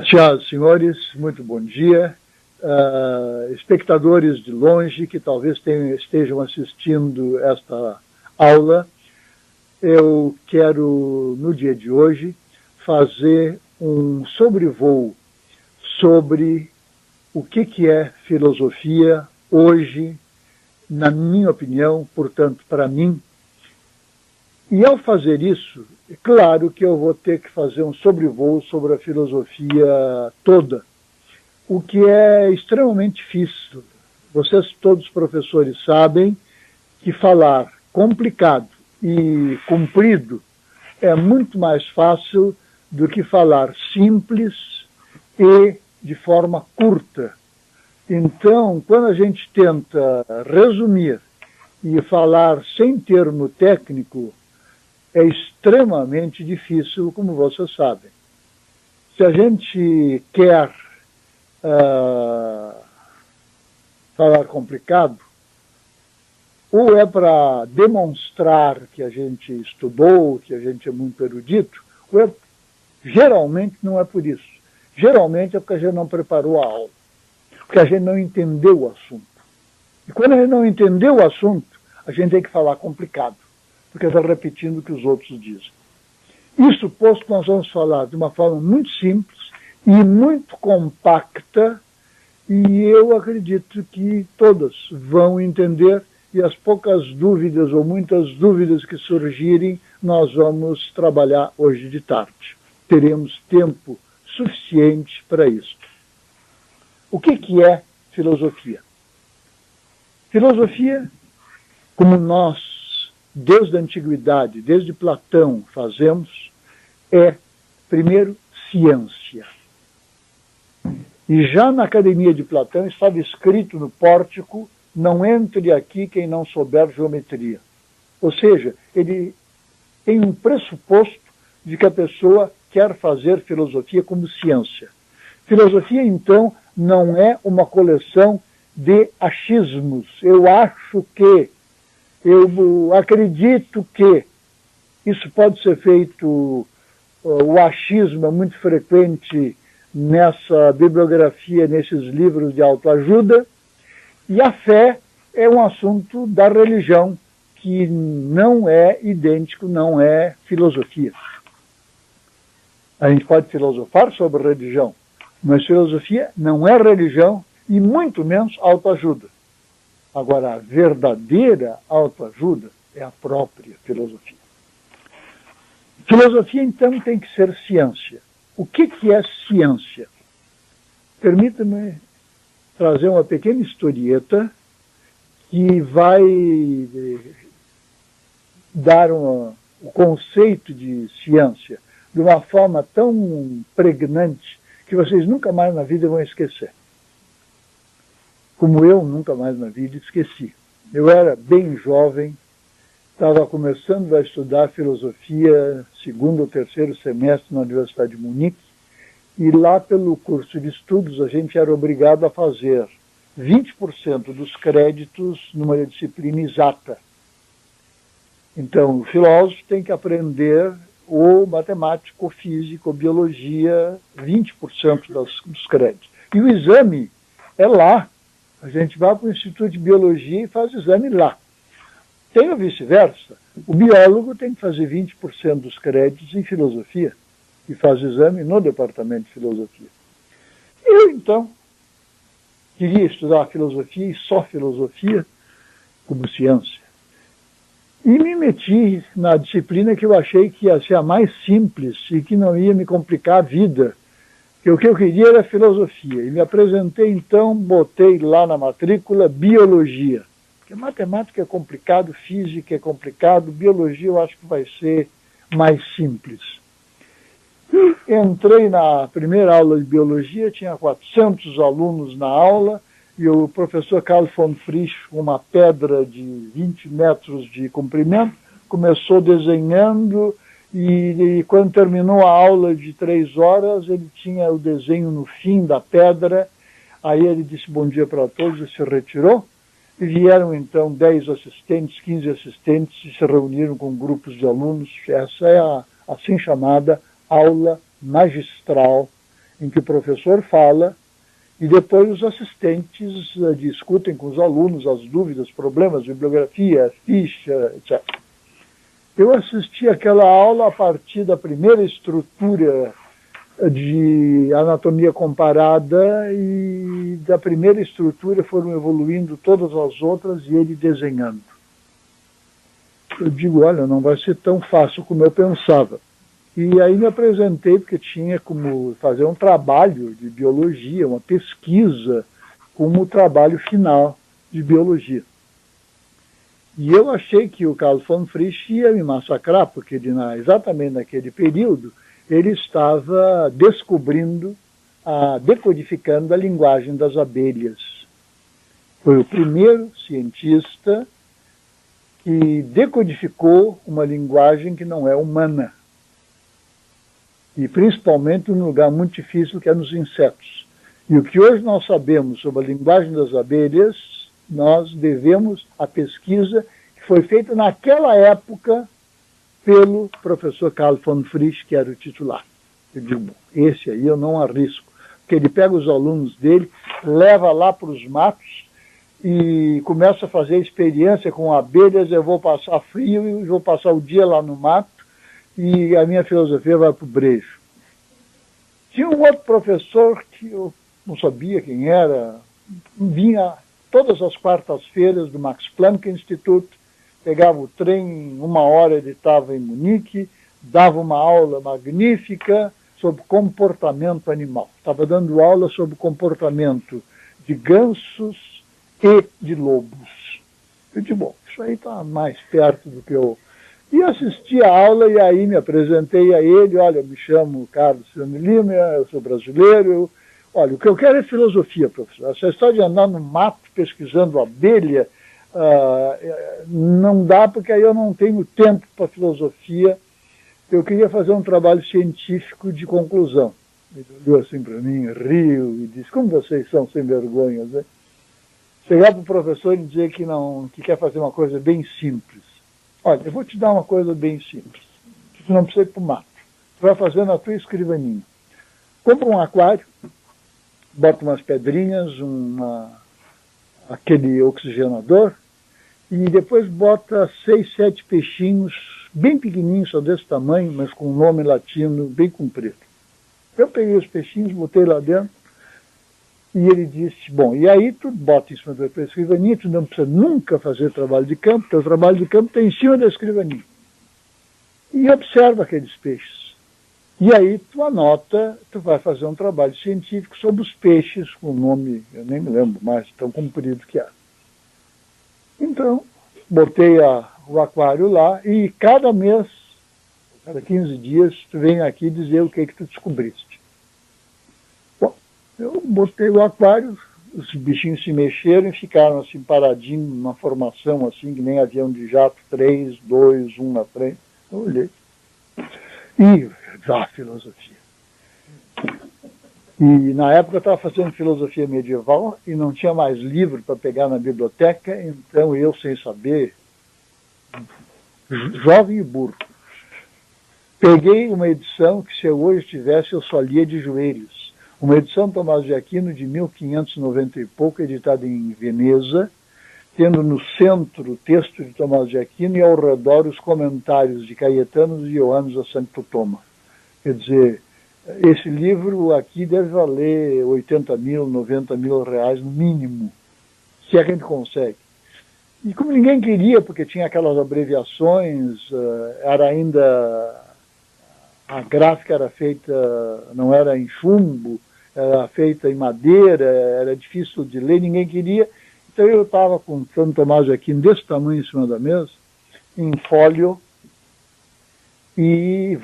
Senhoras e senhores, muito bom dia. Espectadores de longe que talvez estejam assistindo esta aula, eu quero, no dia de hoje, fazer um sobrevoo sobre o que é filosofia hoje, na minha opinião, portanto, para mim. E ao fazer isso, é claro que eu vou ter que fazer um sobrevoo sobre a filosofia toda, o que é extremamente difícil. Vocês todos professores sabem que falar complicado e comprido é muito mais fácil do que falar simples e de forma curta. Então, quando a gente tenta resumir e falar sem termo técnico, é extremamente difícil, como vocês sabem. Se a gente quer falar complicado, ou é para demonstrar que a gente estudou, que a gente é muito erudito, ou geralmente não é por isso. Geralmente é porque a gente não preparou a aula, porque a gente não entendeu o assunto. E quando a gente não entendeu o assunto, a gente tem que falar complicado, porque está repetindo o que os outros dizem. Isso posto, nós vamos falar de uma forma muito simples e muito compacta, e eu acredito que todas vão entender, e as poucas dúvidas ou muitas dúvidas que surgirem, nós vamos trabalhar hoje de tarde. Teremos tempo suficiente para isso. O que é filosofia? Filosofia, como nós, desde a antiguidade, desde Platão, fazemos, é, primeiro, ciência. E já na Academia de Platão estava escrito no pórtico: não entre aqui quem não souber geometria. Ou seja, ele tem um pressuposto de que a pessoa quer fazer filosofia como ciência. Filosofia, então, não é uma coleção de achismos. Eu acho que, eu acredito que. Isso pode ser feito, o achismo é muito frequente nessa bibliografia, nesses livros de autoajuda, e a fé é um assunto da religião, que não é idêntico, não é filosofia. A gente pode filosofar sobre religião, mas filosofia não é religião e muito menos autoajuda. Agora, a verdadeira autoajuda é a própria filosofia. Filosofia, então, tem que ser ciência. O que é ciência? Permita-me trazer uma pequena historieta que vai dar o conceito de ciência de uma forma tão pregnante que vocês nunca mais na vida vão esquecer. Como eu nunca mais na vida esqueci. Eu era bem jovem, estava começando a estudar filosofia, segundo ou terceiro semestre na Universidade de Munique, e lá pelo curso de estudos a gente era obrigado a fazer 20% dos créditos numa disciplina exata. Então, o filósofo tem que aprender ou matemática, ou física, ou biologia, 20% dos créditos. E o exame é lá. A gente vai para o Instituto de Biologia e faz o exame lá. Tem o vice-versa. O biólogo tem que fazer 20% dos créditos em filosofia e faz o exame no departamento de filosofia. Eu, então, queria estudar filosofia e só filosofia como ciência. E me meti na disciplina que eu achei que ia ser a mais simples e que não ia me complicar a vida. Que o que eu queria era filosofia. E me apresentei, então, botei lá na matrícula biologia. Porque matemática é complicado, física é complicado, biologia eu acho que vai ser mais simples. E entrei na primeira aula de biologia, tinha 400 alunos na aula, e o professor Carl von Frisch, uma pedra de 20 metros de comprimento, começou desenhando, e quando terminou a aula de 3 horas, ele tinha o desenho no fim da pedra. Aí ele disse bom dia para todos e se retirou. E vieram então 10 assistentes, 15 assistentes, e se reuniram com grupos de alunos. Essa é a assim chamada aula magistral em que o professor fala e depois os assistentes discutem com os alunos as dúvidas, problemas, bibliografia, ficha, etc. Eu assisti aquela aula a partir da primeira estrutura de anatomia comparada e da primeira estrutura foram evoluindo todas as outras e ele desenhando. Eu digo, olha, não vai ser tão fácil como eu pensava. E aí me apresentei porque tinha como fazer um trabalho de biologia, uma pesquisa como trabalho final de biologia. E eu achei que o Carl von Frisch ia me massacrar, porque exatamente naquele período ele estava descobrindo, decodificando a linguagem das abelhas. Foi o primeiro cientista que decodificou uma linguagem que não é humana. E principalmente num lugar muito difícil que é nos insetos. E o que hoje nós sabemos sobre a linguagem das abelhas, nós devemos à pesquisa que foi feita naquela época pelo professor Carl von Frisch, que era o titular. Eu digo, bom, esse aí eu não arrisco, porque ele pega os alunos dele, leva lá para os matos e começa a fazer experiência com abelhas, eu vou passar frio e vou passar o dia lá no mato e a minha filosofia vai para o brejo. Tinha um outro professor que eu não sabia quem era, vinha todas as quartas-feiras do Max Planck Instituto, pegava o trem, em 1 hora ele estava em Munique, dava uma aula magnífica sobre comportamento animal. Estava dando aula sobre o comportamento de gansos e de lobos. Eu disse, bom, isso aí está mais perto do que eu... E assisti a aula e aí me apresentei a ele, olha, eu me chamo Carlos Ciano Lima, eu sou brasileiro, olha, o que eu quero é filosofia, professor. Essa história de andar no mato pesquisando abelha, não dá, porque aí eu não tenho tempo para filosofia. Eu queria fazer um trabalho científico de conclusão. Ele olhou assim para mim, riu e disse, como vocês são sem vergonha, né? Chegar para o professor e dizer que quer fazer uma coisa bem simples. Olha, eu vou te dar uma coisa bem simples. Tu não precisa ir para o mato. Tu vai fazer na tua escrivaninha. Compra um aquário, bota umas pedrinhas, aquele oxigenador, e depois bota 6, 7 peixinhos, bem pequenininhos, só desse tamanho, mas com um nome latino bem comprido. Eu peguei os peixinhos, botei lá dentro, e ele disse, bom, e aí tu bota em cima da tua escrivaninha, tu não precisa nunca fazer trabalho de campo, teu trabalho de campo está em cima da escrivaninha. E observa aqueles peixes. E aí tu anota, tu vai fazer um trabalho científico sobre os peixes, com o nome, eu nem me lembro mais, tão comprido que era. Então, botei o aquário lá e cada mês, cada 15 dias, tu vem aqui dizer o que tu descobriste. Bom, eu botei o aquário, os bichinhos se mexeram e ficaram assim paradinhos, numa formação assim, que nem avião de jato, 3, 2, 1 na frente. Eu olhei. E filosofia. E na época eu estava fazendo filosofia medieval e não tinha mais livro para pegar na biblioteca, então eu, sem saber, jovem e burro, peguei uma edição que se eu hoje tivesse eu só lia de joelhos. Uma edição de Tomás de Aquino de 1590 e pouco, editada em Veneza, tendo no centro o texto de Tomás de Aquino e ao redor os comentários de Caetano e Ioannis a Santo Toma. Quer dizer, esse livro aqui deve valer 80 mil, 90 mil reais no mínimo, se é que a gente consegue. E como ninguém queria, porque tinha aquelas abreviações, era ainda, a gráfica era feita, não era em chumbo, era feita em madeira, era difícil de ler, ninguém queria. Então eu estava com Santo Tomás de Aquino desse tamanho em cima da mesa, em fólio, e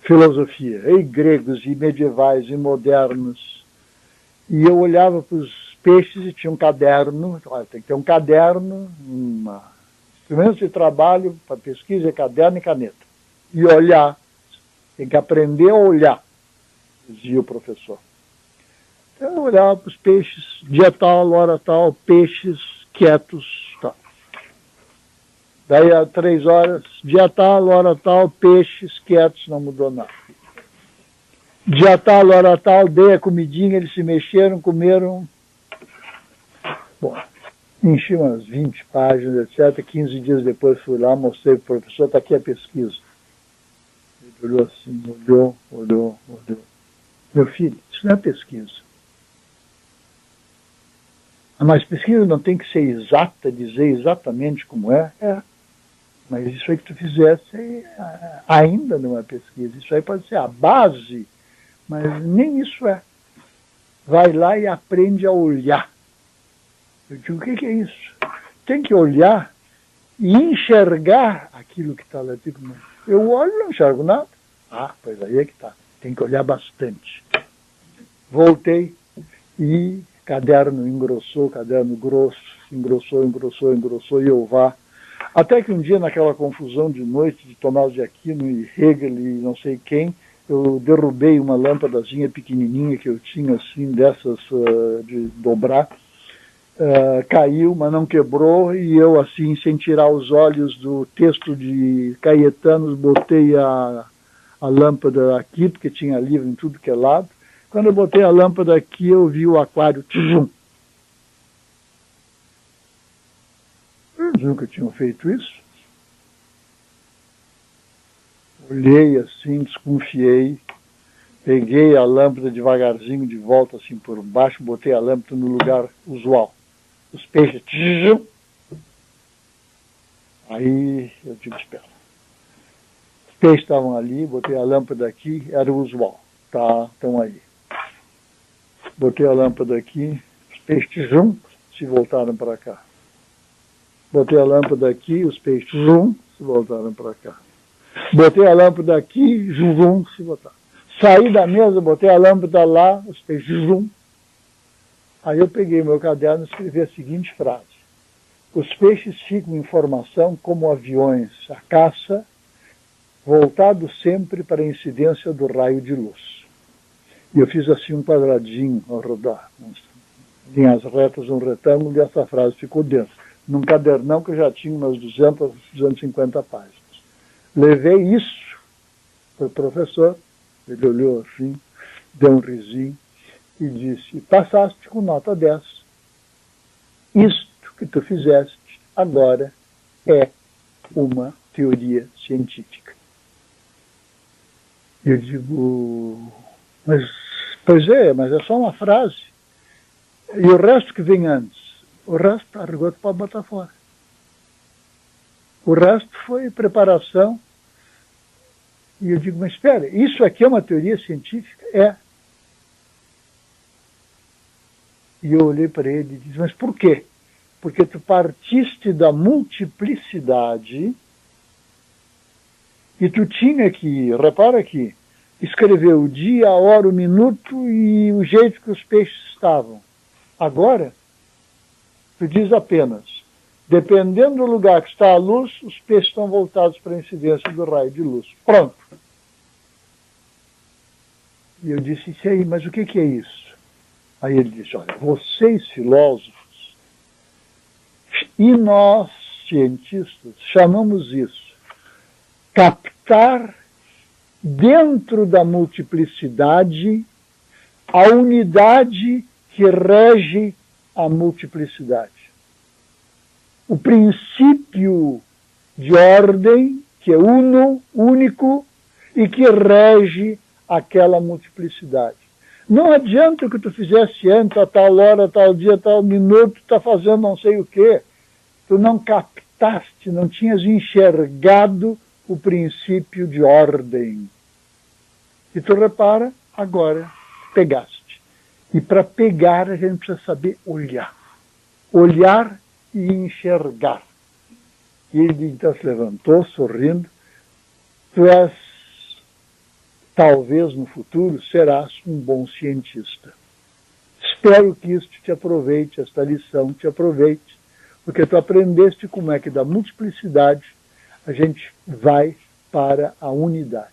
filosofia, e gregos, e medievais, e modernos. E eu olhava para os peixes e tinha um caderno, olha, tem que ter um caderno, instrumento de trabalho para pesquisa, é caderno e caneta. E olhar, tem que aprender a olhar, dizia o professor. Então eu olhava para os peixes, dia tal, hora tal, peixes quietos, tá. Daí a 3 horas, dia tal, hora tal, peixes quietos, não mudou nada. dia tal, hora tal, dei a comidinha, eles se mexeram, comeram. Bom, enchi umas 20 páginas, etc. 15 dias depois fui lá, mostrei para o professor, está aqui a pesquisa. Ele olhou assim, olhou. Meu filho, isso não é pesquisa. Mas pesquisa não tem que ser exata, dizer exatamente como é. É. Mas isso aí que tu fizesse ainda não é pesquisa. Isso aí pode ser a base, mas nem isso é. Vai lá e aprende a olhar. Eu digo, o que é isso? Tem que olhar e enxergar aquilo que está lá. Eu olho e não enxergo nada. Ah, pois aí é que está. Tem que olhar bastante. Voltei e caderno engrossou, caderno grosso, engrossou, e eu vá. Até que um dia, naquela confusão de noite de Tomás de Aquino e Hegel e não sei quem, eu derrubei uma lâmpadazinha pequenininha que eu tinha, assim, dessas de dobrar. Caiu, mas não quebrou, e eu, assim, sem tirar os olhos do texto de Caetano, botei a lâmpada aqui, porque tinha livro em tudo que é lado. Quando eu botei a lâmpada aqui, eu vi o aquário. Tchum. Eles nunca tinham feito isso. Olhei assim, desconfiei, peguei a lâmpada devagarzinho de volta assim por baixo, botei a lâmpada no lugar usual. Os peixes... Tchum. Aí eu digo, espera. Os peixes estavam ali, botei a lâmpada aqui, era o usual. Tá, estão aí. Botei a lâmpada aqui, os peixes se voltaram para cá. Botei a lâmpada aqui, os peixes se voltaram para cá. Botei a lâmpada aqui, se voltaram. Saí da mesa, botei a lâmpada lá, os peixes Aí eu peguei meu caderno e escrevi a seguinte frase. Os peixes ficam em formação como aviões a caça, voltados sempre para a incidência do raio de luz. E eu fiz assim um quadradinho ao rodar, linhas retas, um retângulo, e essa frase ficou dentro. Num cadernão que eu já tinha umas 200, 250 páginas. Levei isso para o professor, ele olhou assim, deu um risinho e disse, passaste com nota 10. Isto que tu fizeste agora é uma teoria científica. Eu digo, pois é, mas é só uma frase. E o resto que vem antes? O resto, a rigor, tu pode botar fora. O resto foi preparação. E eu digo, mas espera, isso aqui é uma teoria científica? É. E eu olhei para ele e disse, mas por quê? Porque tu partiste da multiplicidade e tu tinha que, repara aqui, escrever o dia, a hora, o minuto e o jeito que os peixes estavam. Agora, tu diz apenas, dependendo do lugar que está a luz, os peixes estão voltados para a incidência do raio de luz. Pronto. E eu disse, isso aí, mas o que é isso? Aí ele disse, olha, vocês filósofos e nós cientistas chamamos isso captar dentro da multiplicidade a unidade que rege a multiplicidade. O princípio de ordem, que é único, e que rege aquela multiplicidade. Não adianta que tu fizesse antes, a tal hora, tal dia, tal minuto, tu está fazendo não sei o quê. Tu não captaste, não tinhas enxergado o princípio de ordem. E tu repara, agora pegaste. E para pegar a gente precisa saber olhar. Olhar e enxergar. E ele então se levantou, sorrindo. Tu és, talvez no futuro, serás um bom cientista. Espero que isto te aproveite, esta lição te aproveite, porque tu aprendeste como é que da multiplicidade a gente vai para a unidade.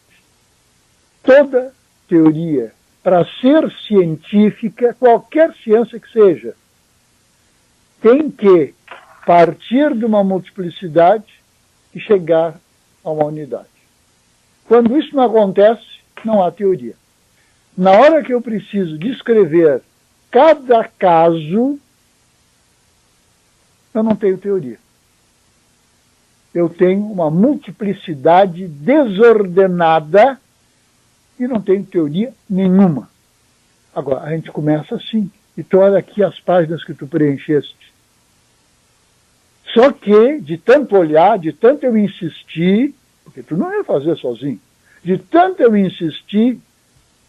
Toda teoria, para ser científica, qualquer ciência que seja, tem que partir de uma multiplicidade e chegar a uma unidade. Quando isso não acontece, não há teoria. Na hora que eu preciso descrever cada caso, eu não tenho teoria. Eu tenho uma multiplicidade desordenada e não tenho teoria nenhuma. Agora, a gente começa assim. Então, olha aqui as páginas que tu preencheste. Só que, de tanto olhar, de tanto eu insistir, porque tu não ia fazer sozinho, de tanto eu insistir,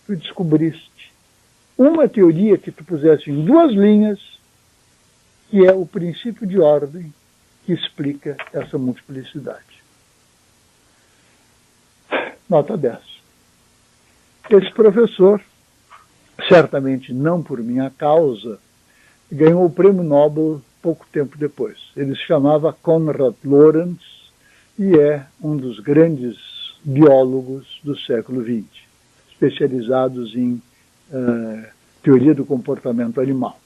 tu descobriste uma teoria que tu puseste em 2 linhas, que é o princípio de ordem que explica essa multiplicidade. Nota 10. Esse professor, certamente não por minha causa, ganhou o prêmio Nobel pouco tempo depois. Ele se chamava Konrad Lorenz e é um dos grandes biólogos do século XX, especializados em teoria do comportamento animal.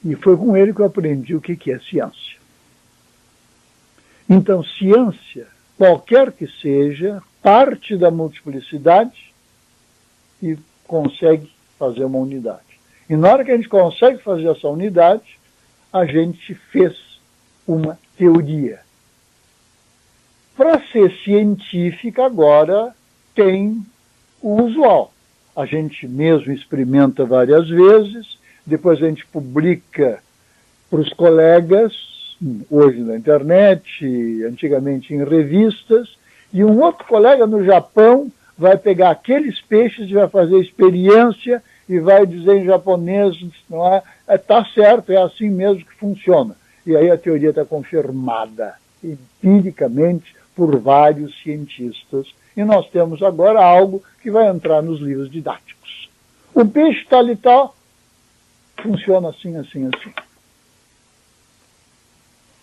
E foi com ele que eu aprendi o que é ciência. Então, ciência, qualquer que seja, parte da multiplicidade e consegue fazer uma unidade. E na hora que a gente consegue fazer essa unidade, a gente fez uma teoria. Para ser científica, agora, tem o usual. A gente mesmo experimenta várias vezes, depois a gente publica para os colegas, hoje na internet, antigamente em revistas, e um outro colega no Japão vai pegar aqueles peixes e vai fazer experiência e vai dizer em japonês, não é? Tá certo, é assim mesmo que funciona. E aí a teoria está confirmada empiricamente por vários cientistas. E nós temos agora algo que vai entrar nos livros didáticos. O peixe tal e tal funciona assim, assim, assim.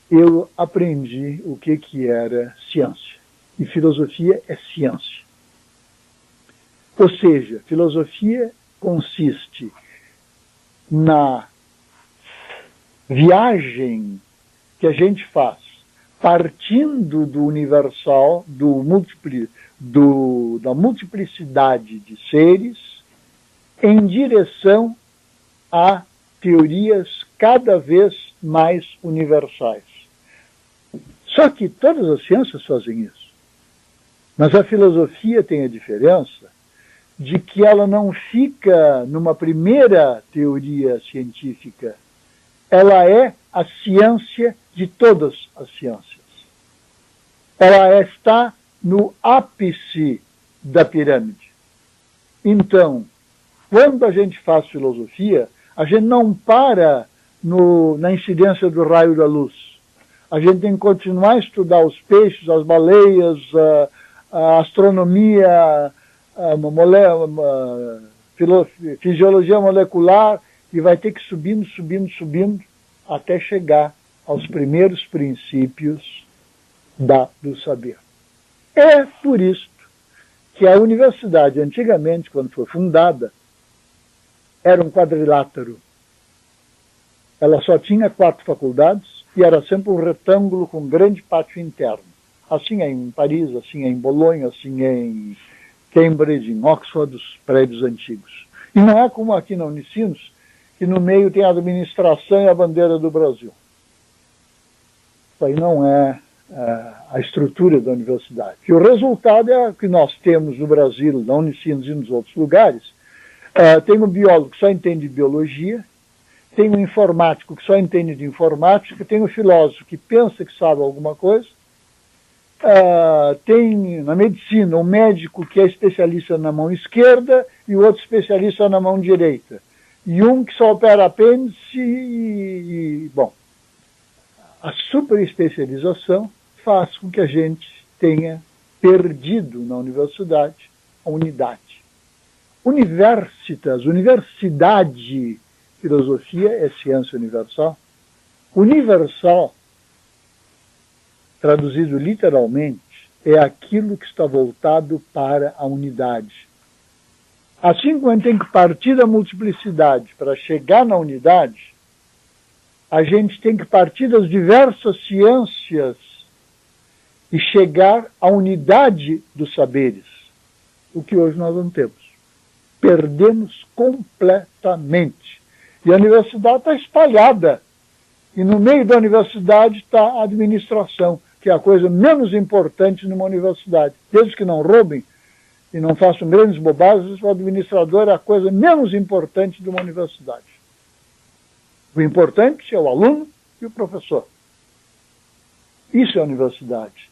Eu aprendi o que era ciência. E filosofia é ciência. Ou seja, filosofia consiste na viagem que a gente faz, partindo do universal, da multiplicidade de seres, em direção a teorias cada vez mais universais. Só que todas as ciências fazem isso. Mas a filosofia tem a diferença de que ela não fica numa primeira teoria científica. Ela é a ciência de todas as ciências. Ela está no ápice da pirâmide. Então, quando a gente faz filosofia, a gente não para na incidência do raio da luz. A gente tem que continuar a estudar os peixes, as baleias, a astronomia, fisiologia molecular, e vai ter que subindo, até chegar aos primeiros princípios do saber. É por isso que a universidade, antigamente, quando foi fundada, era um quadrilátero. Ela só tinha 4 faculdades e era sempre um retângulo com um grande pátio interno. Assim é em Paris, assim é em Bolonha, assim é em Cambridge, em Oxford, os prédios antigos. E não é como aqui na Unicinos, que no meio tem a administração e a bandeira do Brasil. Isso aí não é a estrutura da universidade. E o resultado é o que nós temos no Brasil, na Unicinos e nos outros lugares. Tem um biólogo que só entende de biologia, tem um informático que só entende de informática, tem um filósofo que pensa que sabe alguma coisa, tem na medicina um médico que é especialista na mão esquerda e o outro especialista na mão direita. E um que só opera apêndice bom, a superespecialização faz com que a gente tenha perdido na universidade a unidade. Universidade, filosofia é ciência universal. Universal, traduzido literalmente, é aquilo que está voltado para a unidade. Assim como a gente tem que partir da multiplicidade para chegar na unidade, a gente tem que partir das diversas ciências e chegar à unidade dos saberes, o que hoje nós não temos. perdemos completamente. E a universidade está espalhada. E no meio da universidade está a administração, que é a coisa menos importante numa universidade. Desde que não roubem e não façam grandes bobagens, o administrador é a coisa menos importante de uma universidade. O importante é o aluno e o professor. Isso é a universidade.